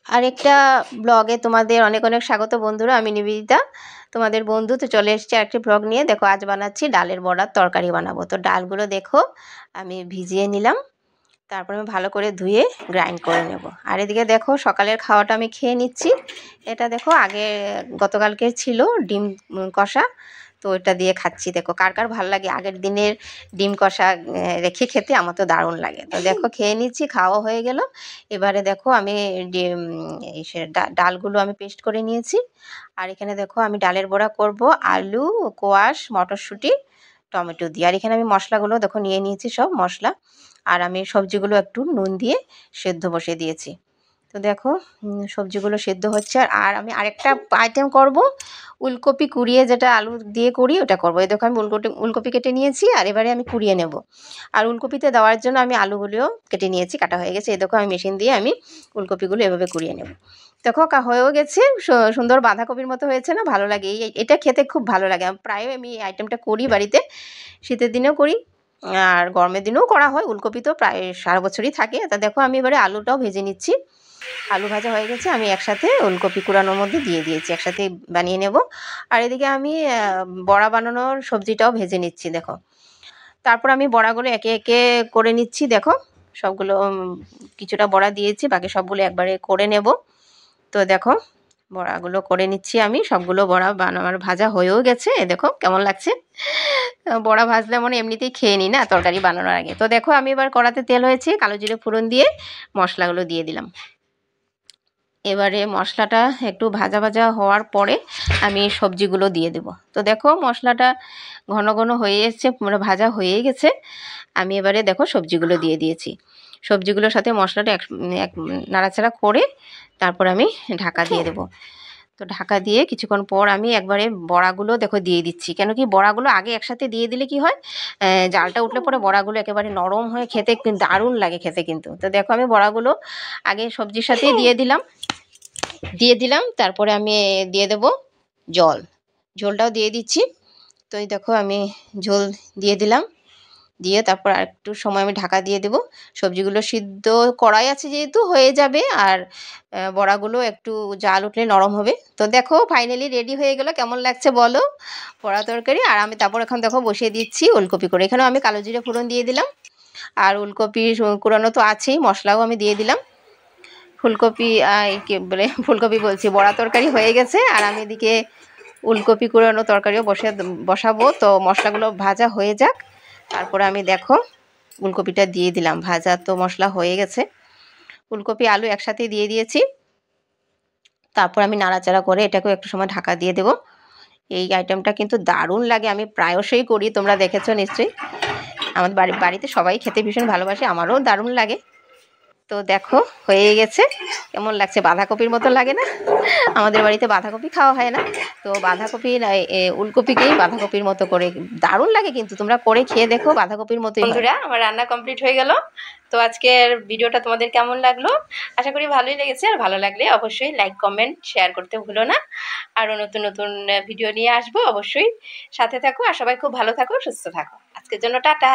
আরেকটা ব্লগে তোমাদের অনেক অনেক স্বাগত বন্ধুরা। আমি নিবেদিতা, তোমাদের বন্ধু। তো চলে এসেছি আরেকটি ব্লগ নিয়ে। দেখো, আজ বানাচ্ছি ডালের বড়ার তরকারি বানাবো। তো ডালগুলো দেখো আমি ভিজিয়ে নিলাম, তারপর আমি ভালো করে ধুয়ে গ্রাইন্ড করে নেব। আর এদিকে দেখো সকালের খাওয়াটা আমি খেয়ে নিচ্ছি। এটা দেখো আগে গতকালকে ছিল ডিম কষা, তো এটা দিয়ে খাচ্ছি। দেখো কার কার ভালো লাগে আগের দিনের ডিম কষা রেখে খেতে, আমার তো দারুণ লাগে। তো দেখো খেয়ে নিচ্ছি, খাওয়া হয়ে গেল। এবারে দেখো আমি ডালগুলো আমি পেস্ট করে নিয়েছি। আর এখানে দেখো আমি ডালের বড়া করব আলু, কোয়াশ, মটরশুঁটি, টমেটো দিয়ে। আর এখানে আমি মশলাগুলো দেখো নিয়ে নিয়েছি, সব মশলা। আর আমি সবজিগুলো একটু নুন দিয়ে সেদ্ধ বসিয়ে দিয়েছি। তো দেখো সবজিগুলো সেদ্ধ হচ্ছে। আর আমি আরেকটা আইটেম করব, উলকপি কুড়িয়ে, যেটা আলু দিয়ে করি ওটা করবো। এই দেখো আমি উলকপি কেটে নিয়েছি, আর এবারে আমি কুড়িয়ে নেব। আর উলকপিতে দেওয়ার জন্য আমি আলুগুলিও কেটে নিয়েছি, কাটা হয়ে গেছে। এই দেখো আমি মেশিন দিয়ে আমি উলকপিগুলো এভাবে কুড়িয়ে নেব। দেখো হয়েও গেছে, সুন্দর বাঁধাকপির মতো হয়েছে না? ভালো লাগে, এটা খেতে খুব ভালো লাগে। প্রায় আমি এই আইটেমটা করি বাড়িতে, শীতের দিনেও করি আর গরমের দিনেও করা হয়। উলকপি তো প্রায় সারা বছরই থাকে। তা দেখো আমি এবারে আলুটাও ভেজে নিচ্ছি। আলু ভাজা হয়ে গেছে, আমি একসাথে উলকপি কুড়ানোর মধ্যে দিয়ে দিয়েছি, একসাথে বানিয়ে নেব। আর এদিকে আমি বড়া বানানোর সবজিটাও ভেজে নিচ্ছি। দেখো তারপর আমি বড়াগুলো একে একে করে নিচ্ছি। দেখো সবগুলো কিছুটা বড়া দিয়েছি, বাকি সবগুলো একবারে করে নেব। তো দেখো বড়াগুলো করে নিচ্ছি আমি, সবগুলো বড়া আমার ভাজা হয়েও গেছে। দেখো কেমন লাগছে। বড়া ভাজলে মানে এমনিতেই খেয়ে নিই না তরকারি বানানোর আগে। তো দেখো আমি এবার কড়াতে তেল হয়েছে, কালো জিরে ফোড়ন দিয়ে মশলাগুলো দিয়ে দিলাম। এবারে মশলাটা একটু ভাজা ভাজা হওয়ার পরে আমি সবজিগুলো দিয়ে দেব। তো দেখো মশলাটা ঘন ঘন হয়ে এসছে, মানে ভাজা হয়ে গেছে। আমি এবারে দেখো সবজিগুলো দিয়ে দিয়েছি। সবজিগুলোর সাথে মশলাটা এক নাড়াচাড়া করে তারপর আমি ঢাকা দিয়ে দেব। তো ঢাকা দিয়ে কিছুক্ষণ পর আমি একবারে বড়াগুলো দেখো দিয়ে দিচ্ছি। কেন কি বড়াগুলো আগে একসাথে দিয়ে দিলে কি হয়, জালটা উঠলে পরে বড়াগুলো একেবারে নরম হয়ে খেতে দারুণ লাগে খেতে কিন্তু। তো দেখো আমি বড়াগুলো আগে সবজির সাথেই দিয়ে দিলাম। তারপরে আমি দিয়ে দেব জল, ঝোলটাও দিয়ে দিচ্ছি। তো এই দেখো আমি ঝোল দিয়ে দিলাম, দিয়ে তারপর আর একটু সময় আমি ঢাকা দিয়ে দেব। সবজিগুলো সিদ্ধ কড়াই আছে যেহেতু হয়ে যাবে, আর বড়াগুলো একটু জাল উঠলে নরম হবে। তো দেখো ফাইনালি রেডি হয়ে গেল। কেমন লাগছে বলো বড়া তরকারি? আর আমি তারপর এখন দেখো বসিয়ে দিচ্ছি উলকপি করে। এখানেও আমি কালো জিরে ফোড়ন দিয়ে দিলাম, আর উলকপি কুড়ানো তো আছেই, মশলাও আমি দিয়ে দিলাম। ফুলকপি কি বলে, ফুলকপি বলছি, বড়া তরকারি হয়ে গেছে। আর আমি এদিকে উলকপি কুড়ানো তরকারিও বসাবো। তো মশলাগুলো ভাজা হয়ে যাক, তারপরে আমি দেখো ফুলকপিটা দিয়ে দিলাম। ভাজা তো মশলা হয়ে গেছে, ফুলকপি আলু একসাথে দিয়ে দিয়েছি। তারপর আমি নাড়াচাড়া করে এটাকেও একটু সময় ঢাকা দিয়ে দেব। এই আইটেমটা কিন্তু দারুণ লাগে, আমি প্রায়শই করি, তোমরা দেখেছো নিশ্চয়ই। আমাদের বাড়িতে সবাই খেতে ভীষণ ভালোবাসে, আমারও দারুণ লাগে। তো দেখো হয়ে গেছে। কেমন লাগছে? বাঁধাকপির মতো লাগে না? আমাদের বাড়িতে বাঁধাকপি খাওয়া হয় না, তো উলকপিকেই বাঁধাকপির মতো করে দারুণ লাগে কিন্তু। তোমরা করে খেয়ে দেখো, বাঁধাকপির মতোই। বন্ধুরা আমার রান্না কমপ্লিট হয়ে গেল। তো আজকের ভিডিওটা তোমাদের কেমন লাগলো? আশা করি ভালোই লেগেছে। আর ভালো লাগলে অবশ্যই লাইক, কমেন্ট, শেয়ার করতে ভুলো না। আরও নতুন নতুন ভিডিও নিয়ে আসবো, অবশ্যই সাথে থাকো। আর সবাই খুব ভালো থাকো, সুস্থ থাকো। আজকের জন্য টাটা।